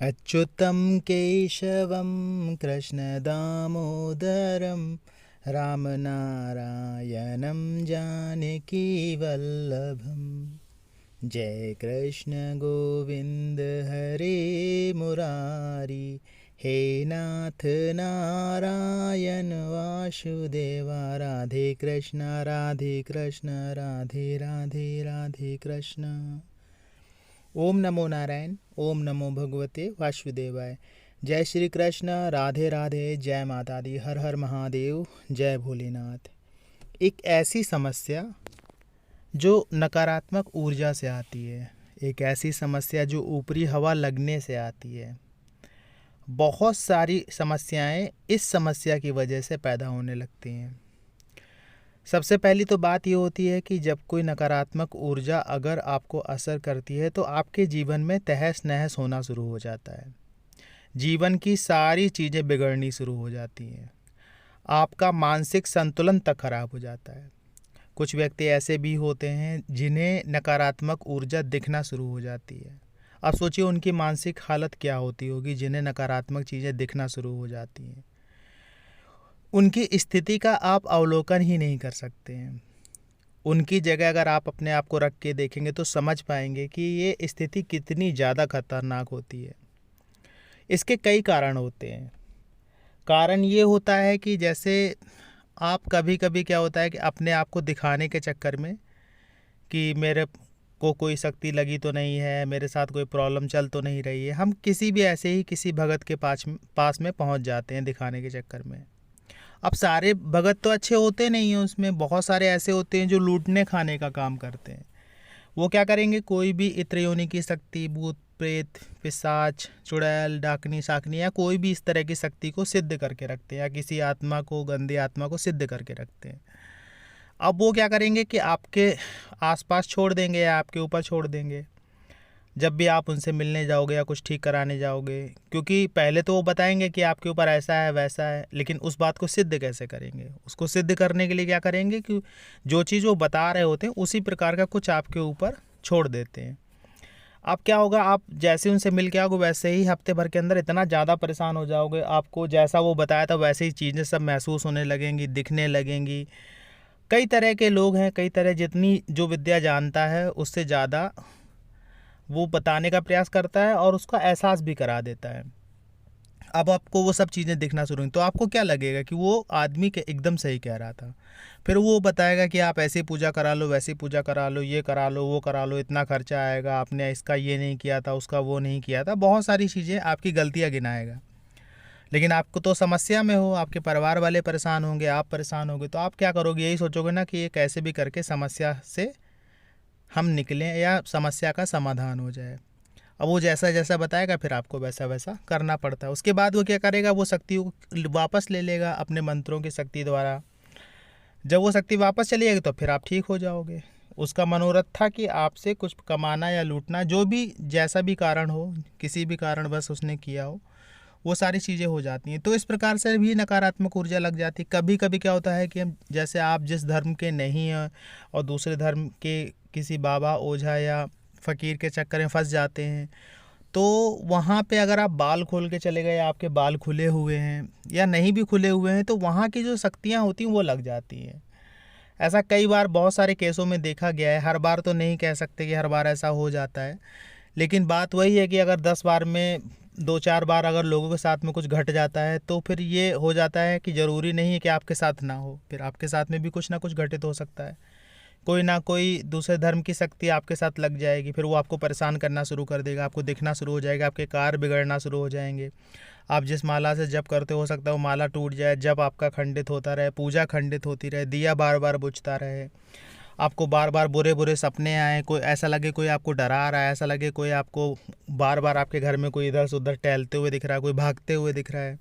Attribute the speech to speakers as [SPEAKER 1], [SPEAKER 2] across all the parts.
[SPEAKER 1] अच्युतं केशवं कृष्णदामोदरं रामनारायणं जानकीवल्लभं। जय कृष्ण गोविंद हरे मुरारी, हे नाथ नारायण वासुदेवा। राधे कृष्ण राधे कृष्ण राधे राधे राधे कृष्ण। ओम नमो नारायण, ओम नमो भगवते वासुदेवाय। जय श्री कृष्ण, राधे राधे, जय माता दी, हर हर महादेव, जय भोलेनाथ। एक ऐसी समस्या जो नकारात्मक ऊर्जा से आती है, एक ऐसी समस्या जो ऊपरी हवा लगने से आती है। बहुत सारी समस्याएं इस समस्या की वजह से पैदा होने लगती हैं। सबसे पहली तो बात ये होती है कि जब कोई नकारात्मक ऊर्जा अगर आपको असर करती है तो आपके जीवन में तहस नहस होना शुरू हो जाता है। जीवन की सारी चीज़ें बिगड़नी शुरू हो जाती हैं। आपका मानसिक संतुलन तक खराब हो जाता है। कुछ व्यक्ति ऐसे भी होते हैं जिन्हें नकारात्मक ऊर्जा दिखना शुरू हो जाती है। अब सोचिए उनकी मानसिक हालत क्या होती होगी जिन्हें नकारात्मक चीज़ें दिखना शुरू हो जाती हैं। उनकी स्थिति का आप अवलोकन ही नहीं कर सकते हैं। उनकी जगह अगर आप अपने आप को रख के देखेंगे तो समझ पाएंगे कि ये स्थिति कितनी ज़्यादा खतरनाक होती है। इसके कई कारण होते हैं। कारण ये होता है कि जैसे आप कभी कभी क्या होता है कि अपने आप को दिखाने के चक्कर में कि मेरे को कोई शक्ति लगी तो नहीं है, मेरे साथ कोई प्रॉब्लम चल तो नहीं रही है, हम किसी भी ऐसे ही किसी भगत के पास में पहुंच जाते हैं दिखाने के चक्कर में। अब सारे भगत तो अच्छे होते नहीं हैं, उसमें बहुत सारे ऐसे होते हैं जो लूटने खाने का काम करते हैं। वो क्या करेंगे, कोई भी इत्र योनि की शक्ति, भूत प्रेत पिशाच चुड़ैल डाकनी शाकनी या कोई भी इस तरह की शक्ति को सिद्ध करके रखते हैं, या किसी आत्मा को, गंदी आत्मा को सिद्ध करके रखते हैं। अब वो क्या करेंगे कि आपके आसपास छोड़ देंगे या आपके ऊपर छोड़ देंगे जब भी आप उनसे मिलने जाओगे या कुछ ठीक कराने जाओगे। क्योंकि पहले तो वो बताएंगे कि आपके ऊपर ऐसा है वैसा है, लेकिन उस बात को सिद्ध कैसे करेंगे? उसको सिद्ध करने के लिए क्या करेंगे कि जो चीज़ वो बता रहे होते हैं उसी प्रकार का कुछ आपके ऊपर छोड़ देते हैं। अब क्या होगा, आप जैसे उनसे मिल के आओगे वैसे ही हफ्ते भर के अंदर इतना ज़्यादा परेशान हो जाओगे, आपको जैसा वो बताया था वैसे ही चीज़ें सब महसूस होने लगेंगी, दिखने लगेंगी। कई तरह के लोग हैं, कई तरह, जितनी जो विद्या जानता है उससे ज़्यादा वो बताने का प्रयास करता है और उसका एहसास भी करा देता है। अब आपको वो सब चीज़ें दिखना शुरू हुई तो आपको क्या लगेगा कि वो आदमी के एकदम सही कह रहा था। फिर वो बताएगा कि आप ऐसी पूजा करा लो, वैसी पूजा करा लो, ये करा लो, वो करा लो, इतना खर्चा आएगा, आपने इसका ये नहीं किया था, उसका वो नहीं किया था, बहुत सारी चीज़ें आपकी गलतियाँ गिनाएगा। लेकिन आपको तो समस्या में हो, आपके परिवार वाले परेशान होंगे, आप परेशान होंगे, तो आप क्या करोगे? यही सोचोगे ना कि ये कैसे भी करके समस्या से हम निकलें या समस्या का समाधान हो जाए। अब वो जैसा जैसा बताएगा फिर आपको वैसा वैसा करना पड़ता है। उसके बाद वो क्या करेगा, वो शक्ति को वापस ले लेगा अपने मंत्रों की शक्ति द्वारा। जब वो शक्ति वापस चली जाएगी तो फिर आप ठीक हो जाओगे। उसका मनोरथ था कि आपसे कुछ कमाना या लूटना, जो भी जैसा भी कारण हो, किसी भी कारण बस उसने किया हो, वो सारी चीज़ें हो जाती हैं। तो इस प्रकार से भी नकारात्मक ऊर्जा लग जाती है। कभी कभी क्या होता है कि हम, जैसे आप जिस धर्म के नहीं हैं और दूसरे धर्म के किसी बाबा ओझा या फ़कीर के चक्कर में फंस जाते हैं, तो वहाँ पे अगर आप बाल खोल के चले गए, आपके बाल खुले हुए हैं या नहीं भी खुले हुए हैं, तो वहाँ की जो शक्तियाँ होती हैं वो लग जाती हैं। ऐसा कई बार बहुत सारे केसों में देखा गया है। हर बार तो नहीं कह सकते कि हर बार ऐसा हो जाता है, लेकिन बात वही है कि अगर 10 बार में 2-4 बार अगर लोगों के साथ में कुछ घट जाता है तो फिर ये हो जाता है कि ज़रूरी नहीं है कि आपके साथ ना हो, फिर आपके साथ में भी कुछ ना कुछ घटित हो सकता है। कोई ना कोई दूसरे धर्म की शक्ति आपके साथ लग जाएगी, फिर वो आपको परेशान करना शुरू कर देगा, आपको दिखना शुरू हो जाएगा, आपके कार्य बिगड़ना शुरू हो जाएंगे। आप जिस माला से जप करते हो सकता है वो माला टूट जाए, जप आपका खंडित होता रहे, पूजा खंडित होती रहे, दिया बार बार बुझता रहे, आपको बार बार बुरे बुरे सपने आए, कोई ऐसा लगे कोई आपको डरा रहा है, ऐसा लगे कोई आपको बार बार आपके घर में कोई इधर से उधर टहलते हुए दिख रहा है, कोई भागते हुए दिख रहा है,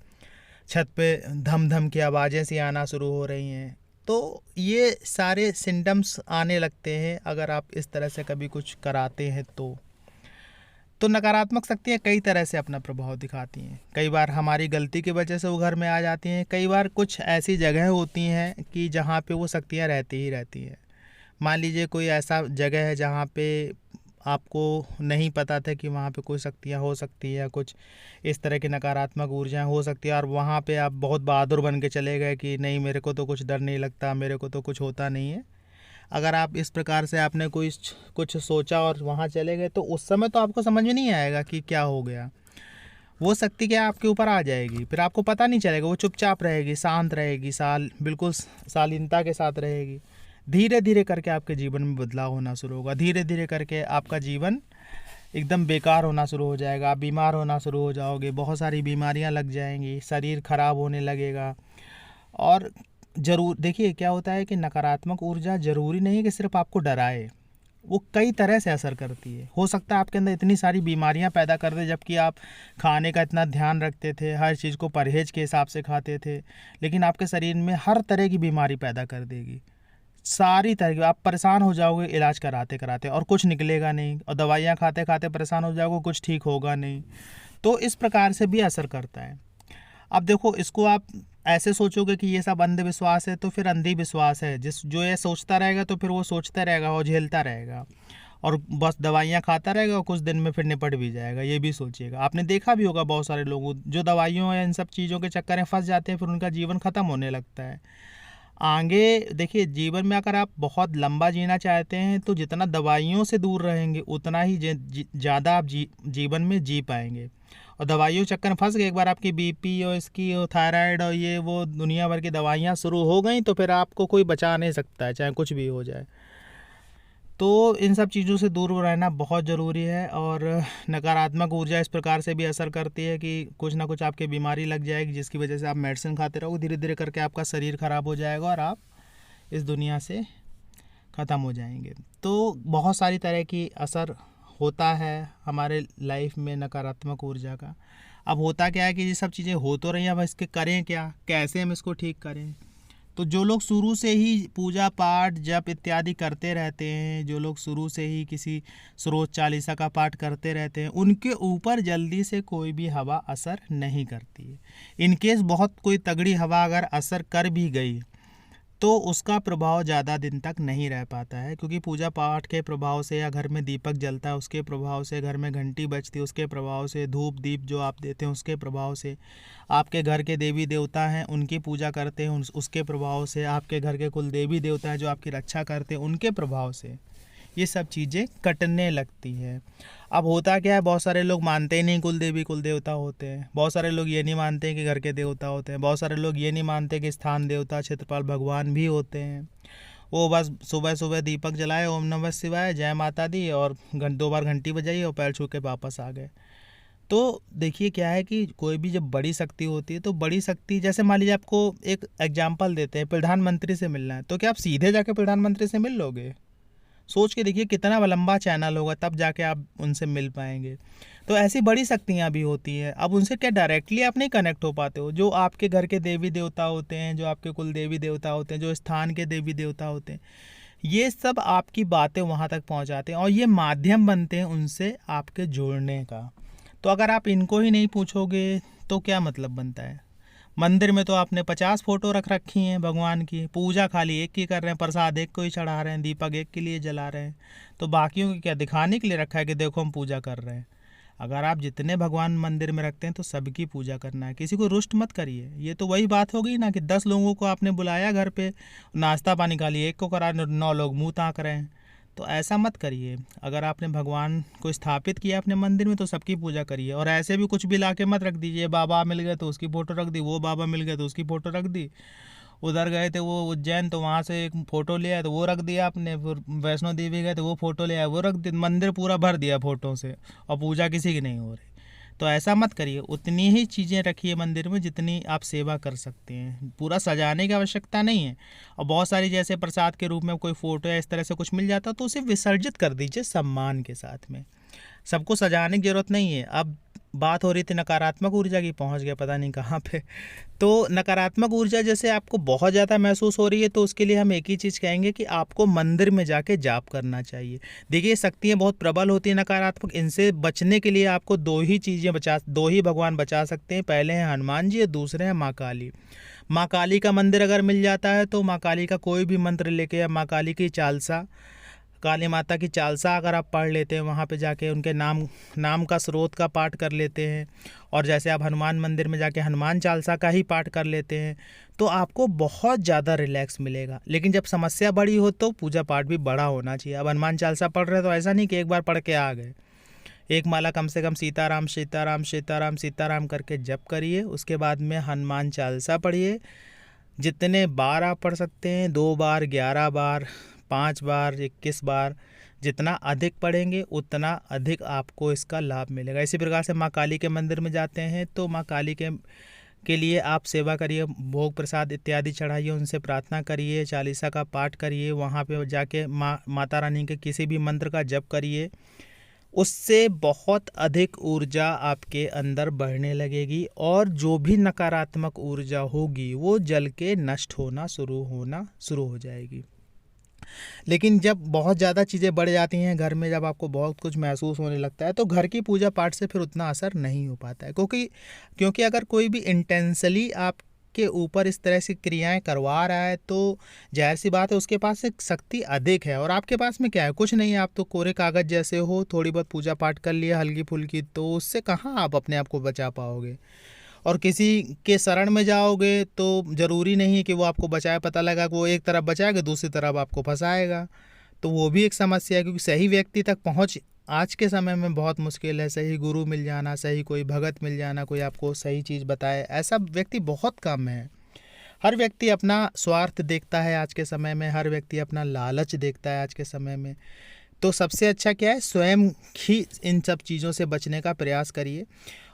[SPEAKER 1] छत पे धम धम की आवाज़ें सी आना शुरू हो रही हैं। तो ये सारे सिम्टम्स आने लगते हैं अगर आप इस तरह से कभी कुछ कराते हैं तो नकारात्मक शक्तियाँ कई तरह से अपना प्रभाव दिखाती हैं। कई बार हमारी गलती की वजह से वो घर में आ जाती हैं, कई बार कुछ ऐसी जगह होती हैं कि जहाँ पे वो शक्तियाँ रहती ही रहती हैं। मान लीजिए कोई ऐसा जगह है जहाँ पे आपको नहीं पता था कि वहाँ पे कोई शक्तियाँ हो सकती है या कुछ इस तरह की नकारात्मक ऊर्जाएं हो सकती है, और वहाँ पे आप बहुत बहादुर बन के चले गए कि नहीं मेरे को तो कुछ डर नहीं लगता, मेरे को तो कुछ होता नहीं है। अगर आप इस प्रकार से आपने कोई कुछ सोचा और वहाँ चले गए तो उस समय तो आपको समझ में नहीं आएगा कि क्या हो गया। वो शक्ति क्या आपके ऊपर आ जाएगी, फिर आपको पता नहीं चलेगा, वो चुपचाप रहेगी, शांत रहेगी, बिल्कुल शालीनता के साथ रहेगी। धीरे धीरे करके आपके जीवन में बदलाव होना शुरू होगा, धीरे धीरे करके आपका जीवन एकदम बेकार होना शुरू हो जाएगा, आप बीमार होना शुरू हो जाओगे, बहुत सारी बीमारियां लग जाएंगी, शरीर खराब होने लगेगा। और ज़रूर देखिए क्या होता है कि नकारात्मक ऊर्जा ज़रूरी नहीं कि सिर्फ आपको डराए, वो कई तरह से असर करती है। हो सकता है आपके अंदर इतनी सारी बीमारियां पैदा कर दे, जबकि आप खाने का इतना ध्यान रखते थे, हर चीज़ को परहेज के हिसाब से खाते थे, लेकिन आपके शरीर में हर तरह की बीमारी पैदा कर देगी, सारी तरह की। आप परेशान हो जाओगे इलाज कराते कराते और कुछ निकलेगा नहीं, और दवाइयाँ खाते खाते परेशान हो जाओगे, कुछ ठीक होगा नहीं। तो इस प्रकार से भी असर करता है। अब देखो, इसको आप ऐसे सोचोगे कि ये सब अंधविश्वास है, तो फिर अंधविश्वास है। जो ये सोचता रहेगा तो फिर वो सोचता रहेगा और झेलता रहेगा और बस दवाइयाँ खाता रहेगा और कुछ दिन में फिर निपट भी जाएगा, ये भी सोचिएगा। आपने देखा भी होगा बहुत सारे लोगों जो दवाइयों या इन सब चीज़ों के चक्कर में फंस जाते हैं, फिर उनका जीवन ख़त्म होने लगता है। आगे देखिए, जीवन में अगर आप बहुत लंबा जीना चाहते हैं तो जितना दवाइयों से दूर रहेंगे उतना ही ज़्यादा आप जीवन में जी पाएंगे। और दवाइयों चक्कर में फंस गए, एक बार आपकी बीपी और इसकी और थायराइड और ये वो दुनिया भर की दवाइयाँ शुरू हो गई तो फिर आपको कोई बचा नहीं सकता है, चाहे कुछ भी हो जाए। तो इन सब चीज़ों से दूर रहना बहुत ज़रूरी है। और नकारात्मक ऊर्जा इस प्रकार से भी असर करती है कि कुछ ना कुछ आपकी बीमारी लग जाएगी, जिसकी वजह से आप मेडिसिन खाते रहोगे, धीरे धीरे करके आपका शरीर ख़राब हो जाएगा और आप इस दुनिया से ख़त्म हो जाएंगे। तो बहुत सारी तरह की असर होता है हमारे लाइफ में नकारात्मक ऊर्जा का। अब होता क्या है कि ये सब चीज़ें हो तो रही हैं, अब इसके करें क्या, कैसे हम इसको ठीक करें। तो जो लोग शुरू से ही पूजा पाठ जप इत्यादि करते रहते हैं, जो लोग शुरू से ही किसी स्रोत चालीसा का पाठ करते रहते हैं, उनके ऊपर जल्दी से कोई भी हवा असर नहीं करती है। इनकेस बहुत कोई तगड़ी हवा अगर असर कर भी गई तो उसका प्रभाव ज़्यादा दिन तक नहीं रह पाता है, क्योंकि पूजा पाठ के प्रभाव से या घर में दीपक जलता है उसके प्रभाव से, घर में घंटी बजती है उसके प्रभाव से, धूप दीप जो आप देते हैं उसके प्रभाव से, आपके घर के देवी देवता हैं उनकी पूजा करते हैं उसके प्रभाव से, आपके घर के कुल देवी देवता हैं जो आपकी रक्षा करते हैं उनके प्रभाव से ये सब चीज़ें कटने लगती है। अब होता क्या है, बहुत सारे लोग मानते ही नहीं कुल देवी कुल देवता होते हैं, बहुत सारे लोग ये नहीं मानते हैं कि घर के देवता होते हैं, बहुत सारे लोग ये नहीं मानते कि स्थान देवता क्षेत्रपाल भगवान भी होते हैं। वो बस सुबह सुबह दीपक जलाए, ओम नमः शिवाय, जय माता दी, और 2 बार घंटी बजाई और पैर छू के वापस आ गए। तो देखिए क्या है कि कोई भी जब बड़ी शक्ति होती है तो बड़ी शक्ति, जैसे मान लीजिए आपको एक एग्जाम्पल देते हैं, प्रधानमंत्री से मिलना है, तो क्या आप सीधे जाके प्रधानमंत्री से मिल लोगे? सोच के देखिए कितना लंबा चैनल होगा, तब जाके आप उनसे मिल पाएंगे। तो ऐसी बड़ी शक्तियाँ भी होती है, अब उनसे क्या डायरेक्टली आप नहीं कनेक्ट हो पाते हो। जो आपके घर के देवी देवता होते हैं, जो आपके कुल देवी देवता होते हैं, जो स्थान के देवी देवता होते हैं, ये सब आपकी बातें वहाँ तक पहुँचाते हैं और ये माध्यम बनते हैं उनसे आपके जोड़ने का। तो अगर आप इनको ही नहीं पूछोगे तो क्या मतलब बनता है। मंदिर में तो आपने 50 फोटो रख रखी हैं भगवान की, पूजा खाली एक की कर रहे हैं, प्रसाद एक को ही चढ़ा रहे हैं, दीपक एक के लिए जला रहे हैं, तो बाकियों की क्या दिखाने के लिए रखा है कि देखो हम पूजा कर रहे हैं। अगर आप जितने भगवान मंदिर में रखते हैं तो सबकी पूजा करना है, किसी को रुष्ट मत करिए। ये तो वही बात हो गई ना कि 10 लोगों को आपने बुलाया घर पे, नाश्ता पानी खा लिया, एक को करा, 9 लोग मुँह ताक रहे हैं। तो ऐसा मत करिए। अगर आपने भगवान को स्थापित किया अपने मंदिर में तो सबकी पूजा करिए, और ऐसे भी कुछ भी लाके मत रख दीजिए। बाबा मिल गए तो उसकी फ़ोटो रख दी, वो बाबा मिल गए तो उसकी फ़ोटो रख दी, उधर गए थे वो उज्जैन तो वहाँ से एक फ़ोटो ले आए तो वो रख दिया आपने, फिर वैष्णो देवी गए तो वो फ़ोटो ले आए वो रख दी, मंदिर पूरा भर दिया फ़ोटो से और पूजा किसी की नहीं हो रही। तो ऐसा मत करिए, उतनी ही चीज़ें रखिए मंदिर में जितनी आप सेवा कर सकते हैं, पूरा सजाने की आवश्यकता नहीं है। और बहुत सारी जैसे प्रसाद के रूप में कोई फ़ोटो या इस तरह से कुछ मिल जाता तो उसे विसर्जित कर दीजिए सम्मान के साथ में, सबको सजाने की ज़रूरत नहीं है। अब बात हो रही थी नकारात्मक ऊर्जा की, पहुंच गया पता नहीं कहाँ पे। तो नकारात्मक ऊर्जा जैसे आपको बहुत ज़्यादा महसूस हो रही है तो उसके लिए हम एक ही चीज़ कहेंगे कि आपको मंदिर में जाके जाप करना चाहिए। देखिए शक्तियाँ बहुत प्रबल होती हैं नकारात्मक, इनसे बचने के लिए आपको दो ही भगवान बचा सकते हैं। पहले हैं हनुमान जी और दूसरे हैं माँ काली। माँ काली का मंदिर अगर मिल जाता है तो माँ काली का कोई भी मंत्र लेके या माँ काली की चालीसा काली माता की चालीसा अगर आप पढ़ लेते हैं, वहाँ पे जाके उनके नाम का स्रोत का पाठ कर लेते हैं, और जैसे आप हनुमान मंदिर में जाके हनुमान चालीसा का ही पाठ कर लेते हैं, तो आपको बहुत ज़्यादा रिलैक्स मिलेगा। लेकिन जब समस्या बड़ी हो तो पूजा पाठ भी बड़ा होना चाहिए। अब हनुमान चालीसा पढ़ रहे हैं तो ऐसा नहीं कि एक बार पढ़ के आ गए। एक माला कम से कम सीताराम सीताराम सीताराम सीताराम करके जप करिए। उसके बाद में हनुमान चालीसा पढ़िए। जितने बार आप पढ़ सकते हैं, 2 बार, 11 बार, 5 बार, 21 बार, जितना अधिक पढ़ेंगे उतना अधिक आपको इसका लाभ मिलेगा। इसी प्रकार से माँ काली के मंदिर में जाते हैं तो माँ काली के लिए आप सेवा करिए, भोग प्रसाद इत्यादि चढ़ाइए, उनसे प्रार्थना करिए, चालीसा का पाठ करिए। वहाँ पे जाके माता रानी के किसी भी मंत्र का जप करिए। उससे बहुत अधिक ऊर्जा आपके अंदर बढ़ने लगेगी, और जो भी नकारात्मक ऊर्जा होगी वो जल के नष्ट होना शुरू हो जाएगी। लेकिन जब बहुत ज़्यादा चीज़ें बढ़ जाती हैं घर में, जब आपको बहुत कुछ महसूस होने लगता है, तो घर की पूजा पाठ से फिर उतना असर नहीं हो पाता है। क्योंकि अगर कोई भी इंटेंसली आपके ऊपर इस तरह से क्रियाएं करवा रहा है तो जाहिर सी बात है उसके पास एक शक्ति अधिक है, और आपके पास में क्या है, कुछ नहीं है। आप तो कोरे कागज़ जैसे हो, थोड़ी बहुत पूजा पाठ कर लिया हल्की फुल्की, तो उससे कहाँ आप अपने आप को बचा पाओगे। और किसी के शरण में जाओगे तो ज़रूरी नहीं है कि वो आपको बचाए। पता लगा कि वो एक तरफ बचाएगा, दूसरी तरफ आपको फंसाएगा, तो वो भी एक समस्या है। क्योंकि सही व्यक्ति तक पहुंच आज के समय में बहुत मुश्किल है। सही गुरु मिल जाना, सही कोई भगत मिल जाना, कोई आपको सही चीज़ बताए, ऐसा व्यक्ति बहुत कम है। हर व्यक्ति अपना स्वार्थ देखता है आज के समय में, हर व्यक्ति अपना लालच देखता है आज के समय में। तो सबसे अच्छा क्या है, स्वयं ही इन सब चीज़ों से बचने का प्रयास करिए।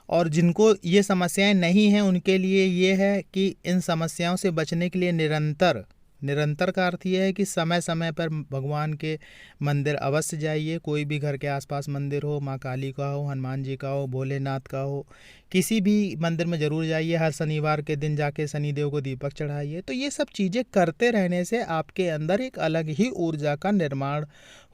[SPEAKER 1] और जिनको ये समस्याएं नहीं हैं उनके लिए ये है कि इन समस्याओं से बचने के लिए निरंतर का अर्थ ये है कि समय समय पर भगवान के मंदिर अवश्य जाइए। कोई भी घर के आसपास मंदिर हो, माँ काली का हो, हनुमान जी का हो, भोलेनाथ का हो, किसी भी मंदिर में ज़रूर जाइए। हर शनिवार के दिन जाके शनिदेव को दीपक चढ़ाइए। तो ये सब चीज़ें करते रहने से आपके अंदर एक अलग ही ऊर्जा का निर्माण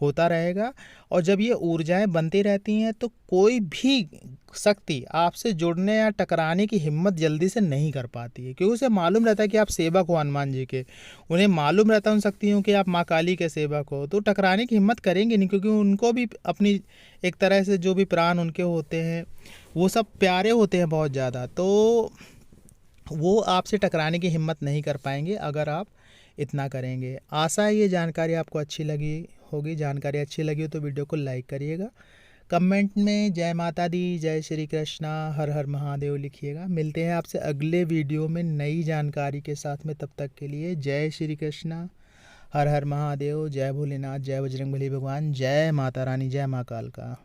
[SPEAKER 1] होता रहेगा, और जब ये ऊर्जाएं बनती रहती हैं तो कोई भी शक्ति आपसे जुड़ने या टकराने की हिम्मत जल्दी से नहीं कर पाती है। क्योंकि उसे मालूम रहता है कि आप सेवक हो हनुमान जी के, उन्हें मालूम रहता है उन शक्तियों के आप माँ काली के सेवक हो, तो टकराने की हिम्मत करेंगे नहीं। क्योंकि उनको भी अपनी एक तरह से जो भी प्राण उनके होते हैं वो सब प्यारे होते हैं बहुत ज़्यादा, तो वो आपसे टकराने की हिम्मत नहीं कर पाएंगे अगर आप इतना करेंगे। आशा है ये जानकारी आपको अच्छी लगी होगी। जानकारी अच्छी लगी हो तो वीडियो को लाइक करिएगा, कमेंट में जय माता दी, जय श्री कृष्णा, हर हर महादेव लिखिएगा। मिलते हैं आपसे अगले वीडियो में नई जानकारी के साथ में। तब तक के लिए जय श्री कृष्णा, हर हर महादेव, जय भोलेनाथ, जय बजरंगबली भगवान, जय माता रानी, जय माँ काल का।